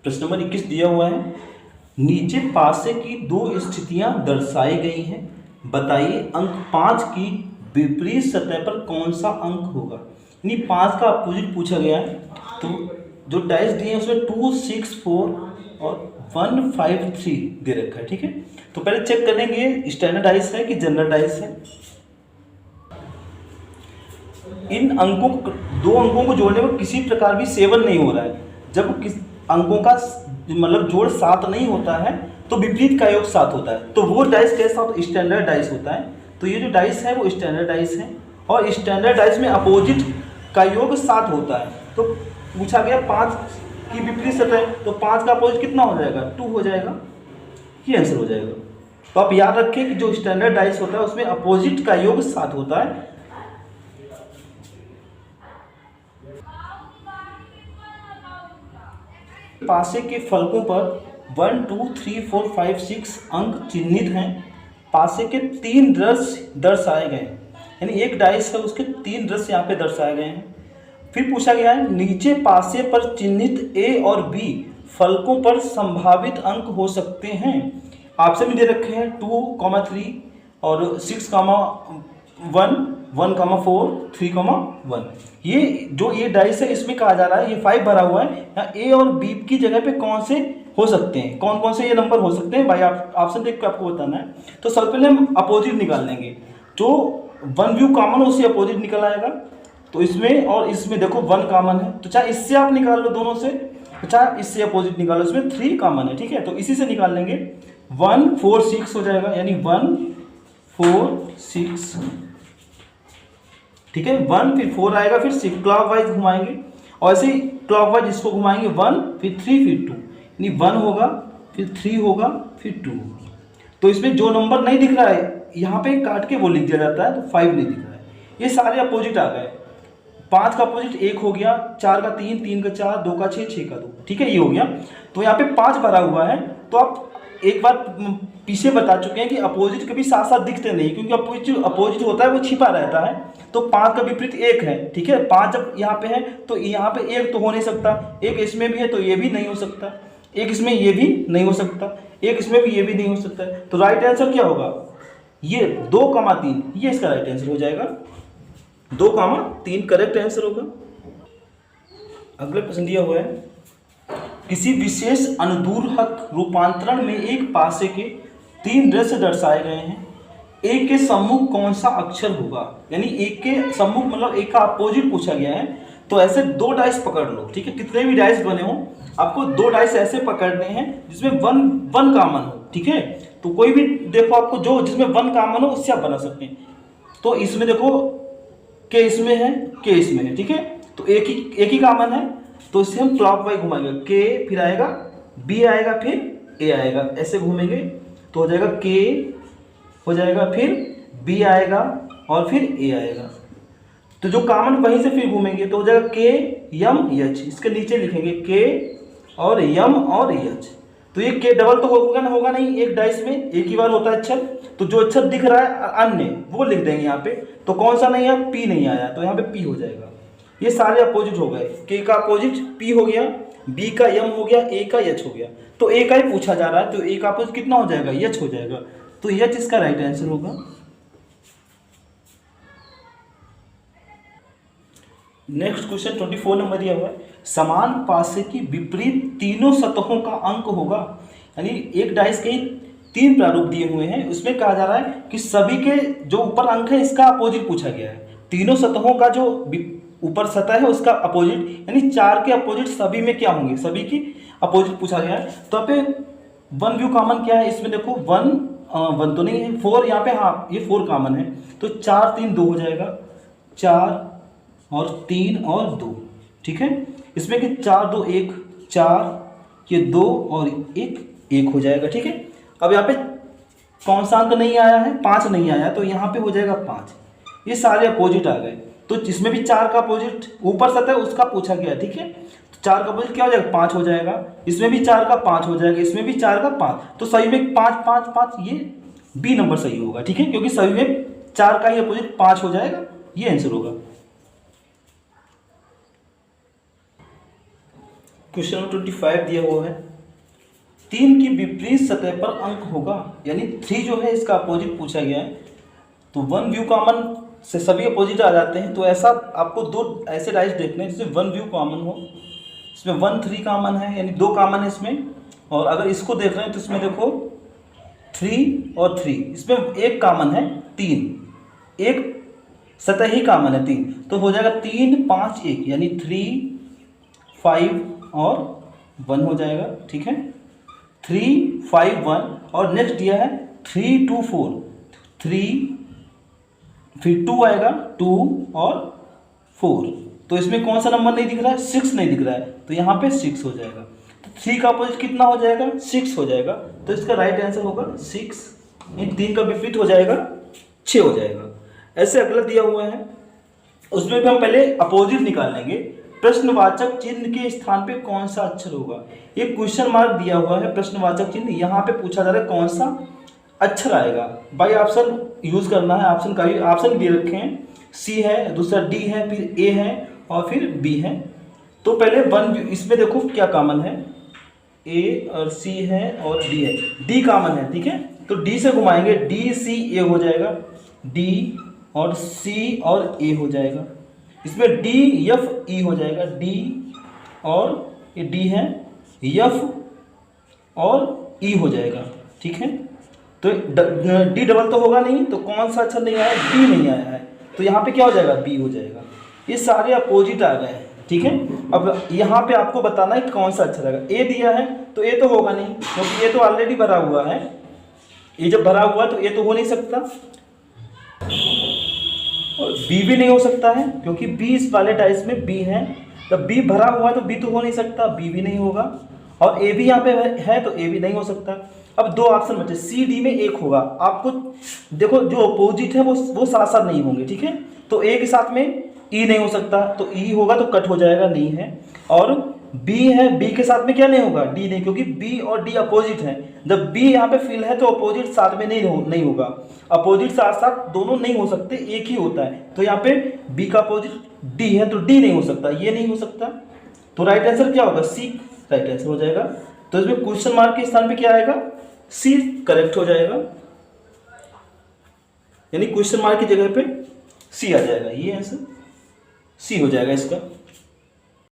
प्रश्न नंबर 21 दिया हुआ है, नीचे पासे की दो स्थितियां दर्शाई गई हैं, बताइए अंक 5 की विपरीत सतह पर कौन सा अंक होगा। यानी 5 का अपोजिट पूछा गया है। तो जो डाइस दिए हैं उसमें 2, 6, 4 और 1, 5, 3 दे रखा है। ठीक है, तो पहले चेक करेंगे स्टैंडर्ड डाइस है कि जनरल डाइस है। इन अंकों दो अंकों को जोड़ने पर किसी प्रकार भी सेवन नहीं हो रहा है। जब किस अंकों का मतलब जोड़ 7 नहीं होता है तो विपरीत का योग 7 होता है। तो वो डाइस कैसा होता है? स्टैंडर्ड डाइस होता है। तो ये जो डाइस है वो स्टैंडर्ड डाइस है और स्टैंडर्ड डाइस में अपोजिट का योग 7 होता है। तो पूछा गया 5 की विपरीत सतह, तो 5 का अपोजिट कितना हो जाएगा? 2 हो जाएगा। ये आंसर हो जाएगा। तो आप याद रखें कि जो स्टैंडर्ड डाइस होता है उसमें अपोजिट का योग 7 होता है। पासे के फलकों पर 1, 2, 3, 4, 5, 6 अंक चिन्हित हैं। पासे के 3 दृश्य दर्शाए गए हैं, यानी एक डाइस है उसके 3 दृश्य यहाँ पे दर्शाए गए हैं। फिर पूछा गया है नीचे पासे पर चिन्हित ए और बी फलकों पर संभावित अंक हो सकते हैं। ऑप्शन भी दे रखे हैं 2, 3 और 6, 1, 1, 4, 3, 1। ये जो ये डाइस है इसमें कहा जा रहा है ये 5 भरा हुआ है, यहाँ ए और बी की जगह पे कौन से हो सकते हैं, कौन कौन से ये नंबर हो सकते हैं भाई, आप ऑप्शन देख के आपको बताना है। तो सबसे पहले हम अपोजिट निकाल लेंगे। जो 1 व्यू कॉमन हो उससे अपोजिट निकल आएगा। तो इसमें और इसमें देखो 1 कॉमन है, तो चाहे इससे आप निकाल लो दोनों से, तो चाहे इससे अपोजिट निकालो, इसमें 3 कॉमन है। ठीक है, तो इसी से निकाल लेंगे। 1, 4, 6 हो जाएगा, यानी 1, 4, 6। ठीक है, 1 फिर 4 आएगा, फिर 6 क्लॉकवाइज घुमाएंगे और ऐसे ही क्लॉकवाइज इसको घुमाएंगे 1 फिर 3 फिर 2, यानी 1 होगा फिर 3 होगा फिर 2 होगा। तो इसमें जो नंबर नहीं दिख रहा है यहाँ पे काट के वो लिख दिया जाता है, तो 5 नहीं दिख रहा है। ये सारे अपोजिट आ गए। 5 का अपोजिट 1 हो गया, 4 का 3, 3 का 4, 2 का 6, 6 का 2। ठीक है, ये हो गया। तो यहाँ पे 5 भरा हुआ है। तो आप एक बार पीछे बता चुके हैं कि अपोजिट कभी साथ साथ दिखते नहीं, क्योंकि अपोजिट होता है वो छिपा रहता है। तो 5 का विपरीत 1 है। ठीक है, 5 जब यहाँ पे है तो यहाँ पे 1 तो हो नहीं सकता, 1 इसमें भी है तो ये भी नहीं हो सकता, 1 इसमें ये भी नहीं हो सकता, 1 इसमें भी ये भी नहीं हो सकता। तो राइट आंसर क्या होगा? ये 2, 3, ये इसका राइट आंसर हो जाएगा। 2, 3 करेक्ट आंसर होगा। अगला प्रश्न दिया हुआ है किसी विशेष अनुदूरक रूपांतरण में एक पासे के 3 दृश्य दर्शाए गए हैं। एक के सम्मुख कौन सा अक्षर होगा? यानी एक के सम्मुख मतलब एक का अपोजिट पूछा गया है। तो ऐसे 2 डाइस पकड़ लो। ठीक है, कितने भी डाइस बने हो आपको 2 डाइस ऐसे पकड़ने हैं जिसमें 1 कॉमन हो। ठीक है, तो कोई भी देखो आपको जो जिसमें 1 कॉमन हो उससे आप बना सकते हैं। तो इसमें देखो के इसमें है, के इसमें है। ठीक है, तो एक ही कॉमन है, तो इससे हम क्लॉकवाइज घुमाएंगे। के फिर आएगा, बी आएगा, फिर ए आएगा, ऐसे घूमेंगे तो हो जाएगा के हो जाएगा, फिर बी आएगा और फिर ए आएगा। तो जो कॉमन वहीं से फिर घूमेंगे तो हो जाएगा के यम एच। इसके नीचे लिखेंगे के और यम और एच। तो ये के डबल तो होगा नहीं, एक डाइस में एक ही बार होता है अक्षर। तो जो अक्षर दिख रहा है अन्य वो लिख देंगे यहाँ पे। तो कौन सा नहीं है? पी नहीं आया, तो यहाँ पे पी हो जाएगा। ये सारे अपोजिट हो गए। के का अपोजिट पी हो गया, बी का यम हो गया, ए का एच हो गया। तो ए का ही पूछा जा रहा है, तो ए का अपोजिट कितना हो जाएगा? एच हो जाएगा। तो एच इसका राइट आंसर होगा। नेक्स्ट क्वेश्चन 24 नंबर दिया हुआ है समान पासे की विपरीत तीनों सतहों का अंक होगा। यानी एक डाइस के 3 प्रारूप दिए हुए हैं, उसमें कहा जा रहा है कि सभी के जो ऊपर अंक है इसका अपोजिट पूछा गया है। तीनों सतहों का जो ऊपर सतह है उसका अपोजिट, यानी 4 के अपोजिट सभी में क्या होंगे? सभी की अपोजिट पूछा गया है। तो यहाँ पे 1 व्यू कॉमन क्या है? इसमें देखो 1 तो नहीं है, 4 यहाँ पे, हाँ ये 4 कॉमन है। तो 4, 3, 2 हो जाएगा, 4 और 3 और 2। ठीक है, इसमें कि 4, 2, 1, 4 ये 2 और 1 हो जाएगा। ठीक है, अब यहाँ पे कौन सा अंक नहीं आया है? 5 नहीं आया, तो यहाँ पे हो जाएगा 5। ये सारे अपोजिट आ गए। तो इसमें भी 4 का अपोजिट ऊपर सतह उसका पूछा गया। ठीक है, तो 4 का अपोजिट क्या हो जाएगा? 5 हो जाएगा। इसमें भी 4 का 5 हो जाएगा, इसमें भी 4 का 5। तो सही में 5, 5, 5 ये बी नंबर सही होगा। ठीक है, क्योंकि सही में 4 का ही अपोजिट 5 हो जाएगा। ये आंसर होगा। क्वेश्चन नंबर 25 दिया हुआ है, 3 की विपरीत सतह पर अंक होगा, यानी 3 जो है इसका अपोजिट पूछा गया है। तो 1 व्यू कॉमन से सभी अपोजिट आ जाते हैं, तो ऐसा आपको 2 ऐसे डाइस देखने हैं जिसमें 1 व्यू कॉमन हो। इसमें 1 3 कॉमन है, यानी 2 कॉमन है इसमें। और अगर इसको देख रहे हैं तो इसमें देखो 3 और 3, इसमें एक कॉमन है 3, एक सतह ही कॉमन है 3, तो हो जाएगा 3 5 1, यानी 3 5 और 1 हो जाएगा। ठीक है, 3 5 1। और नेक्स्ट दिया है 3 2 4, 3 फिर 2 आएगा, 2 और 4। तो इसमें कौन सा नंबर नहीं दिख रहा है? 6 नहीं दिख रहा है, तो यहाँ पे 6 हो जाएगा। तो 3 का अपोजिट कितना हो जाएगा? 6 हो जाएगा। तो इसका राइट आंसर होगा 6। इन 3 का विपरीत हो जाएगा 6 हो जाएगा। ऐसे अगला दिया हुआ है, उसमें भी हम पहले अपोजिट निकाल लेंगे। प्रश्नवाचक चिन्ह के स्थान पे कौन सा अक्षर होगा? एक क्वेश्चन मार्क दिया हुआ है, प्रश्नवाचक चिन्ह, यहाँ पे पूछा जा रहा है कौन सा अक्षर आएगा। बाई ऑप्शन यूज करना है। ऑप्शन का भी ऑप्शन दे रखे हैं, सी है, दूसरा डी है, फिर ए है और फिर बी है। तो पहले 1 इसमें देखो क्या कॉमन है, ए और सी है और डी है, डी कॉमन है। ठीक है, तो डी से घुमाएंगे, डी सी ए हो जाएगा, डी और सी और ए हो जाएगा। इसमें डी एफ ई हो जाएगा, डी और ये डी है, एफ और ई हो जाएगा। ठीक है, तो डी डबल तो होगा नहीं, तो कौन सा अक्षर नहीं आया? डी नहीं आया है, तो यहाँ पे क्या हो जाएगा? बी हो जाएगा। ये सारे अपोजिट आ गए हैं। ठीक है, अब यहाँ पे आपको बताना है कि कौन सा अक्षर आएगा। ए दिया है तो ए तो होगा नहीं, क्योंकि ए तो ऑलरेडी भरा हुआ है। ये जब भरा हुआ है तो ए तो हो नहीं सकता, और बी भी नहीं हो सकता है, क्योंकि बी इस वाले डाइस में बी है। जब बी भरा हुआ है तो बी तो हो नहीं सकता, बी भी नहीं होगा। और ए भी यहाँ पे है तो ए भी नहीं हो सकता। अब 2 ऑप्शन बचे, सी डी में एक होगा। आपको देखो जो अपोजिट है वो साथ साथ नहीं होंगे। ठीक है, तो ए के साथ में ई नहीं हो सकता, तो ई होगा तो कट हो जाएगा, नहीं है। और बी है, बी के साथ में क्या नहीं होगा? डी नहीं, क्योंकि बी और डी अपोजिट है। जब बी यहाँ पे फिल है तो अपोजिट साथ में नहीं होगा। अपोजिट साथ साथ दोनों नहीं हो सकते, एक ही होता है। तो यहाँ पे बी का अपोजिट डी है तो डी नहीं हो सकता, ये नहीं हो सकता। तो राइट आंसर क्या होगा? सी राइट आंसर हो जाएगा। तो इसमें क्वेश्चन मार्क के स्थान पे क्या आएगा? सी करेक्ट हो जाएगा, यानी क्वेश्चन मार्क की जगह पे सी आ जाएगा। ये आंसर सी हो जाएगा इसका।